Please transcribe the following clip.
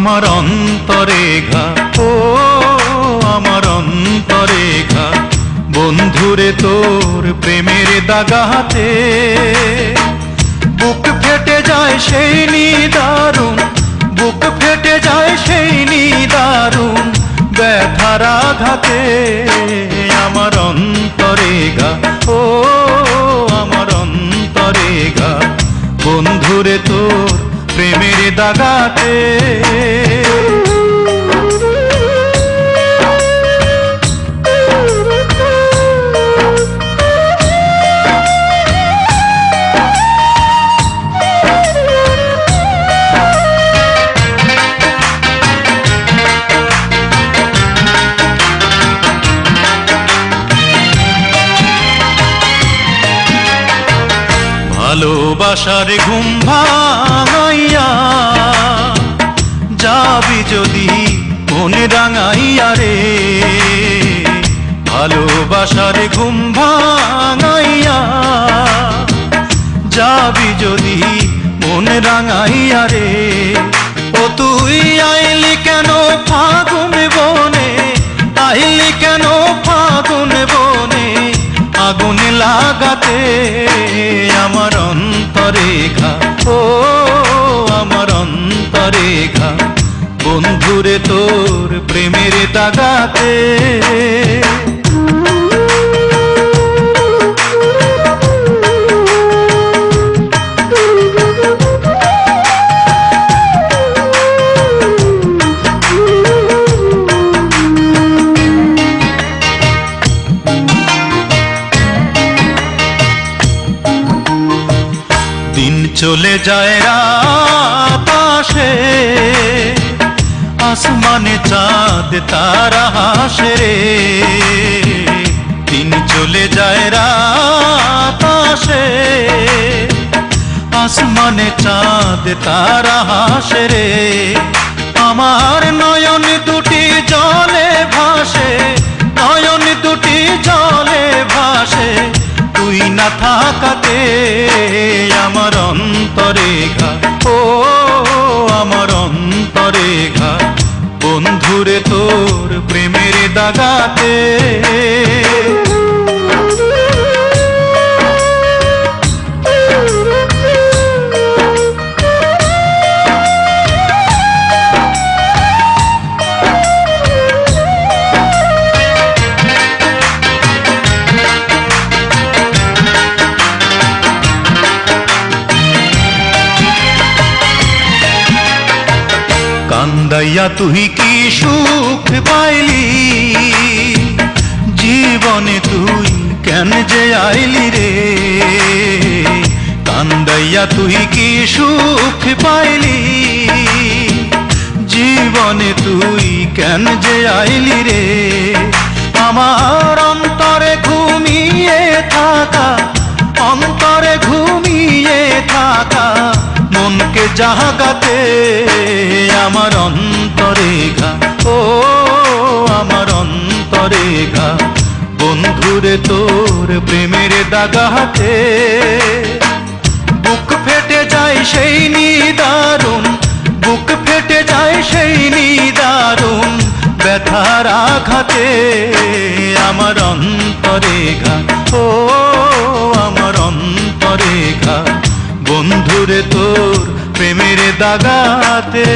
আমার অন্তরে ঘা, ও আমার অন্তরে ঘা, বন্ধুরে তোর প্রেমের দাগাতে বুক ফেটে যায় সেই নিদারুণ, বুক ফেটে যায় সেই নিদারুণ ব্যথার আঘাতে। আমার অন্তরে ঘা, ও আমার অন্তরে ঘা, বন্ধুরে তোর প্রেমের দাগাতে। ভালোবাসার ঘুম ভাঙাইয়া যাবি যদি মনে রাঙাইয়া রে, ভালোবাসার ঘুম ভাঙাইয়া যাবি যদি মনে রাঙাইয়া রে। ও তুই আইলি কেন ফাগুন বনে, আইলি কেন ফাগুন বনে আগুন লাগাতে। আমার অন্তরে ঘা, ও আমার অন্তরে ঘা, বন্ধুরে তোর প্রেমের দাগাতে। দিন চলে যায় রাত আসে, আসমানে চাঁদ তারা হাসে রে। দিন চলে যায় রাত আসে, আসমানে চাঁদ তারা হাসে রে। আমার নয়ন দুটি জলে ভাসে, নয়ন দুটি জলে ভাসে তুই না থাকাতে। আমার অন্তরে ঘা, ও আমার অন্তরে ঘা, বন্ধুরে তোর প্রেমের দাগাতে। কান্দাইয়া তুই কি সুখ পাইলি, জীবনে তুই কেন যে আইলি রে। কান্দাইয়া তুই কি সুখ পাইলি, জীবনে তুই কেন যে আইলি রে। আমার অন্তরে ঘুমিয়ে থাকা, অন্তরে ঘুমিয়ে থাকা মনকে জাগাতে। আমার অন্তরে ঘা, ও আমার অন্তরে ঘা, বন্ধুরে তোর প্রেমের দাগাতে। বুক ফেটে যায় সেই নিদারুণ, বুক ফেটে যায় সেই নিদারুণ ব্যথার আঘাতে। আমার অন্তরে ঘা, ও আমার অন্তরে ঘা, বন্ধুরে তোর প্রেমের দাগাতে।